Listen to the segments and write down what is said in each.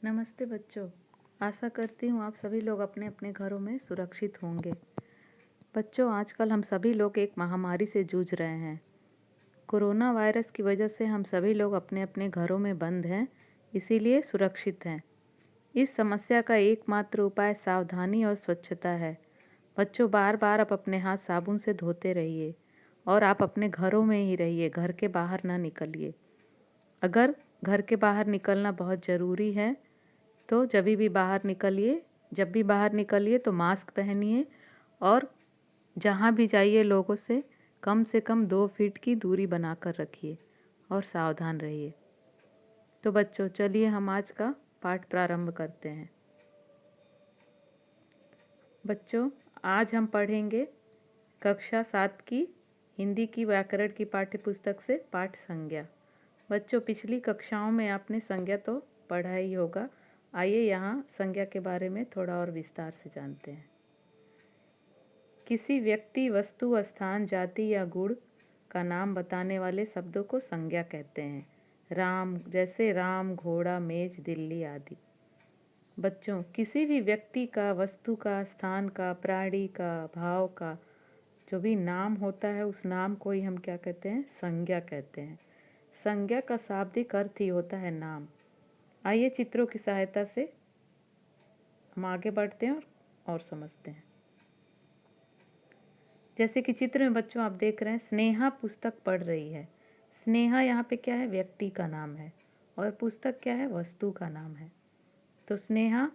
नमस्ते बच्चों। आशा करती हूँ आप सभी लोग अपने अपने घरों में सुरक्षित होंगे। बच्चों, आजकल हम सभी लोग एक महामारी से जूझ रहे हैं। कोरोना वायरस की वजह से हम सभी लोग अपने अपने घरों में बंद हैं, इसीलिए सुरक्षित हैं। इस समस्या का एकमात्र उपाय सावधानी और स्वच्छता है। बच्चों, बार बार आप अपने हाथ साबुन से धोते रहिए और आप अपने घरों में ही रहिए, घर के बाहर ना निकलिए। अगर घर के बाहर निकलना बहुत ज़रूरी है तो जब भी बाहर निकलिए तो मास्क पहनिए और जहाँ भी जाइए लोगों से कम 2 फीट की दूरी बनाकर रखिए और सावधान रहिए। तो बच्चों, चलिए हम आज का पाठ प्रारंभ करते हैं। बच्चों, आज हम पढ़ेंगे कक्षा 7 की हिंदी की व्याकरण की पाठ्य पुस्तक से पाठ संज्ञा। बच्चों, पिछली कक्षाओं में आपने संज्ञा तो पढ़ा ही होगा। आइए यहाँ संज्ञा के बारे में थोड़ा और विस्तार से जानते हैं। किसी व्यक्ति, वस्तु, स्थान, जाति या गुण का नाम बताने वाले शब्दों को संज्ञा कहते हैं। राम, जैसे राम, घोड़ा, मेज, दिल्ली आदि। बच्चों, किसी भी व्यक्ति का, वस्तु का, स्थान का, प्राणी का, भाव का जो भी नाम होता है उस नाम को ही हम क्या कहते हैं? संज्ञा कहते हैं। संज्ञा का शाब्दिक अर्थ ही होता है नाम। आइए चित्रों की सहायता से हम आगे बढ़ते हैं और समझते हैं। जैसे कि चित्र में बच्चों आप देख रहे हैं, स्नेहा पुस्तक पढ़ रही है। स्नेहा यहाँ पे क्या है? व्यक्ति का नाम है और पुस्तक क्या है? वस्तु का नाम है। तो स्नेहा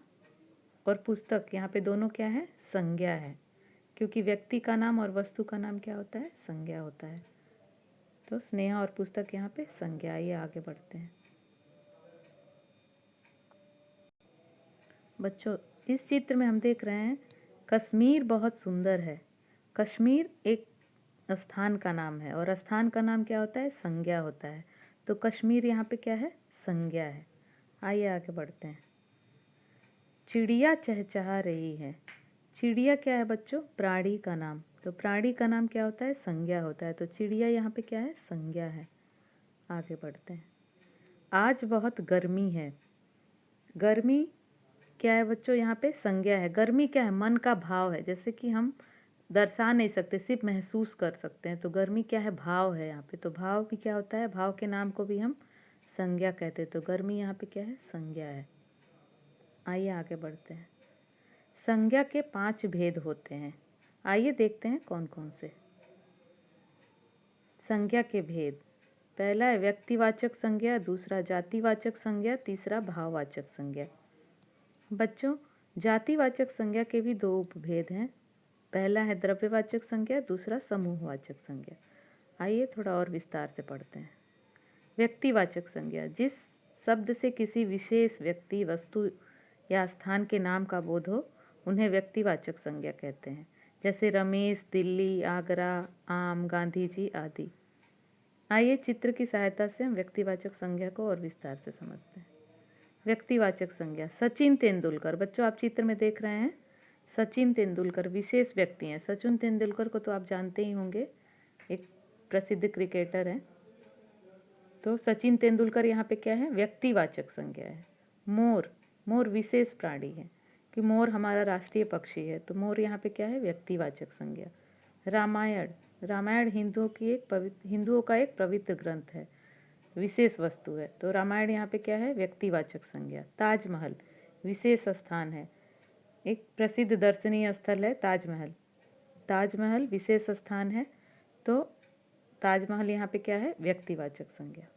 और पुस्तक यहाँ पे दोनों क्या है? संज्ञा है, क्योंकि व्यक्ति का नाम और वस्तु का नाम क्या होता है? संज्ञा होता है। तो स्नेहा और पुस्तक यहाँ पे संज्ञा। आइए आगे बढ़ते हैं। बच्चों, इस चित्र में हम देख रहे हैं कश्मीर बहुत सुंदर है। कश्मीर एक स्थान का नाम है और स्थान का नाम क्या होता है? संज्ञा होता है। तो कश्मीर यहाँ पे क्या है? संज्ञा है। आइए आगे बढ़ते हैं। चिड़िया चहचहा रही है। चिड़िया क्या है बच्चों? प्राणी का नाम। तो प्राणी का नाम क्या होता है? संज्ञा होता है। तो चिड़िया यहाँ पे क्या है? संज्ञा है। आगे बढ़ते हैं। आज बहुत गर्मी है। गर्मी क्या है बच्चों? यहाँ पे संज्ञा है। गर्मी क्या है? मन का भाव है। जैसे कि हम दर्शा नहीं सकते, सिर्फ महसूस कर सकते हैं। तो गर्मी क्या है? भाव है यहाँ पे। तो भाव भी क्या होता है? भाव के नाम को भी हम संज्ञा कहते हैं। तो गर्मी यहाँ पे क्या है? संज्ञा है। आइए आगे बढ़ते हैं। संज्ञा के 5 भेद होते हैं। आइए देखते हैं कौन कौन से। संज्ञा के भेद। पहला है व्यक्तिवाचक संज्ञा, दूसरा जातिवाचक संज्ञा, तीसरा भाववाचक संज्ञा। बच्चों, जातिवाचक संज्ञा के भी 2 उपभेद हैं। पहला है द्रव्यवाचक संज्ञा, दूसरा समूहवाचक संज्ञा। आइए थोड़ा और विस्तार से पढ़ते हैं। व्यक्तिवाचक संज्ञा, जिस शब्द से किसी विशेष व्यक्ति, वस्तु या स्थान के नाम का बोध हो उन्हें व्यक्तिवाचक संज्ञा कहते हैं। जैसे रमेश, दिल्ली, आगरा, आम, गांधी जी आदि। आइए चित्र की सहायता से हम व्यक्तिवाचक संज्ञा को और विस्तार से समझते हैं। व्यक्तिवाचक संज्ञा, सचिन तेंदुलकर। बच्चों, आप चित्र में देख रहे हैं सचिन तेंदुलकर विशेष व्यक्ति हैं। सचिन तेंदुलकर को तो आप जानते ही होंगे, एक प्रसिद्ध क्रिकेटर हैं। तो सचिन तेंदुलकर यहाँ पे क्या है? व्यक्तिवाचक संज्ञा है। मोर, मोर विशेष प्राणी है कि मोर हमारा राष्ट्रीय पक्षी है। तो मोर यहाँ पे क्या है? व्यक्तिवाचक संज्ञा। रामायण, रामायण हिंदुओं का एक पवित्र ग्रंथ है, विशेष वस्तु है। तो रामायण यहाँ पे क्या है? व्यक्तिवाचक संज्ञा। ताजमहल विशेष स्थान है, एक प्रसिद्ध दर्शनीय स्थल है ताजमहल। ताजमहल विशेष स्थान है, तो ताजमहल यहाँ पे क्या है? व्यक्तिवाचक संज्ञा।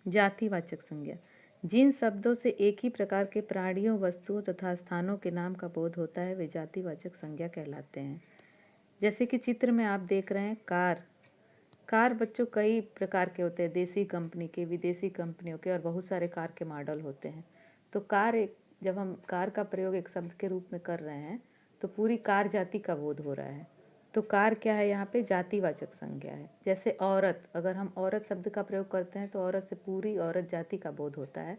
जातिवाचक संज्ञा, जिन शब्दों से एक ही प्रकार के प्राणियों, वस्तुओं तथा स्थानों के नाम का बोध होता है वे जातिवाचक संज्ञा कहलाते हैं। जैसे कि चित्र में आप देख रहे हैं कार। कार बच्चों कई प्रकार के होते हैं, देसी कंपनी के, विदेशी कंपनियों के, और बहुत सारे कार के मॉडल होते हैं। तो जब हम कार का प्रयोग एक शब्द के रूप में कर रहे हैं तो पूरी कार जाति का बोध हो रहा है। तो कार क्या है? यहाँ पे जातिवाचक संज्ञा है। जैसे औरत, अगर हम औरत शब्द का प्रयोग करते हैं तो औरत से पूरी औरत जाति का बोध होता है।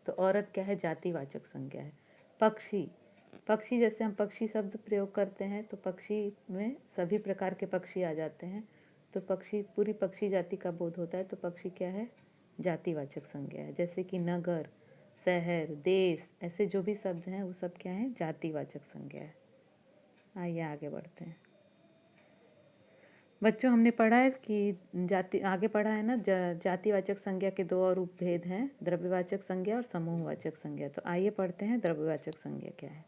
तो औरत क्या है? जातिवाचक संज्ञा है। पक्षी, पक्षी जैसे हम पक्षी शब्द प्रयोग करते हैं तो पक्षी में सभी प्रकार के पक्षी आ जाते हैं। तो पक्षी, पूरी पक्षी जाति का बोध होता है। तो पक्षी क्या है? जातिवाचक संज्ञा है। जैसे कि नगर, शहर, देश, ऐसे जो भी शब्द हैं वो सब क्या है, जातिवाचक संज्ञा है। आइए आगे बढ़ते हैं। बच्चों हमने पढ़ा है कि आगे पढ़ा है ना, जातिवाचक संज्ञा के दो और उपभेद हैं, द्रव्यवाचक संज्ञा और समूहवाचक संज्ञा। तो आइए पढ़ते हैं द्रव्यवाचक संज्ञा क्या है।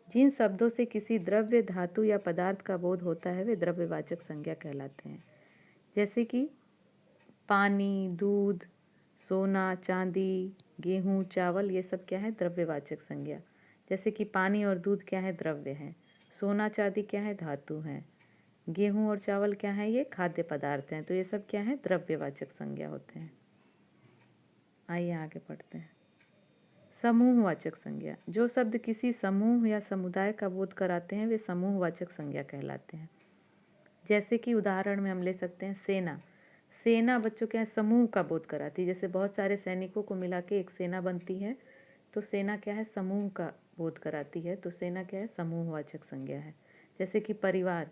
जिन शब्दों से किसी द्रव्य, धातु या पदार्थ का बोध होता है वे द्रव्यवाचक संज्ञा कहलाते हैं। जैसे कि पानी, दूध, सोना, चांदी, गेहूँ, चावल, ये सब क्या है, द्रव्यवाचक संज्ञा। जैसे कि पानी और दूध क्या है, द्रव्य हैं। सोना चांदी क्या है, धातु हैं। गेहूँ और चावल क्या है, ये खाद्य पदार्थ हैं। तो ये सब क्या है, द्रव्यवाचक संज्ञा होते हैं। आइए आगे पढ़ते हैं। समूहवाचक संज्ञा। जो शब्द किसी समूह या समुदाय का बोध कराते हैं वे समूहवाचक संज्ञा कहलाते हैं। जैसे कि उदाहरण में हम ले सकते हैं सेना। सेना बच्चों क्या है, समूह का बोध कराती है। जैसे बहुत सारे सैनिकों को मिला के एक सेना बनती है, तो सेना क्या है, समूह का बोध कराती है। तो सेना क्या है, समूहवाचक संज्ञा है। जैसे कि परिवार,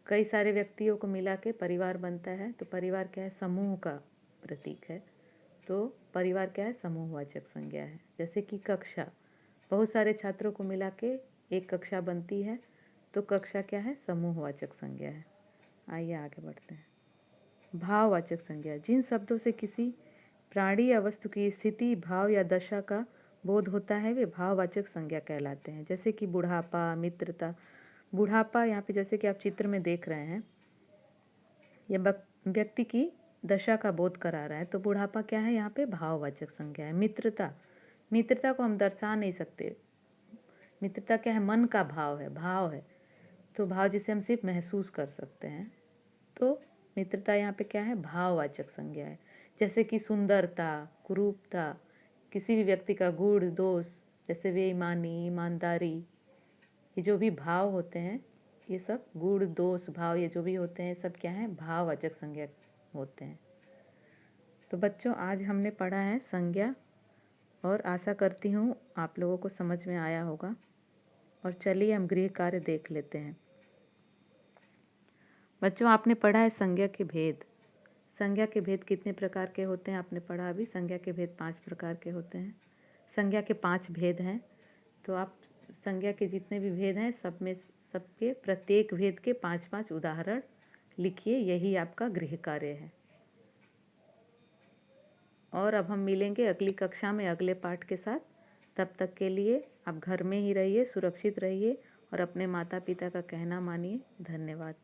कई सारे व्यक्तियों को मिला के परिवार बनता है, तो परिवार क्या है, समूह का प्रतीक है। तो परिवार क्या है, समूहवाचक संज्ञा है। जैसे कि कक्षा, बहुत सारे छात्रों को मिला के एक कक्षा बनती है, तो कक्षा क्या है, समूहवाचक संज्ञा है। आइए आगे बढ़ते हैं। भाववाचक संज्ञा। जिन शब्दों से किसी प्राणी या वस्तु की स्थिति, भाव या दशा का बोध होता है वे भाववाचक संज्ञा कहलाते हैं। जैसे कि बुढ़ापा, मित्रता। बुढ़ापा यहाँ पे जैसे कि आप चित्र में देख रहे हैं, यह व्यक्ति की दशा का बोध करा रहा है, तो बुढ़ापा क्या है, यहाँ पे भाववाचक संज्ञा है। मित्रता, मित्रता को हम दर्शा नहीं सकते। मित्रता क्या है, मन का भाव है, भाव है। तो भाव जिसे हम सिर्फ महसूस कर सकते हैं, तो मित्रता यहाँ पे क्या है, भाववाचक संज्ञा है। जैसे कि सुंदरता, कुरूपता, किसी भी व्यक्ति का गुण, दोष, जैसे बेईमानी, ईमानदारी, ये जो भी भाव होते हैं, ये सब गुण, दोष, भाव, ये जो भी होते हैं सब क्या है, भाववाचक संज्ञा होते हैं। तो बच्चों आज हमने पढ़ा है संज्ञा, और आशा करती हूँ आप लोगों को समझ में आया होगा। और चलिए हम गृह कार्य देख लेते हैं। बच्चों आपने पढ़ा है संज्ञा के भेद। संज्ञा के भेद कितने प्रकार के होते हैं आपने पढ़ा अभी। संज्ञा के भेद 5 प्रकार के होते हैं। संज्ञा के 5 भेद हैं। तो आप संज्ञा के जितने भी भेद हैं सबके प्रत्येक भेद के 5-5 उदाहरण लिखिए, यही आपका गृह कार्य है। और अब हम मिलेंगे अगली कक्षा में अगले पाठ के साथ। तब तक के लिए आप घर में ही रहिए, सुरक्षित रहिए और अपने माता पिता का कहना मानिए। धन्यवाद।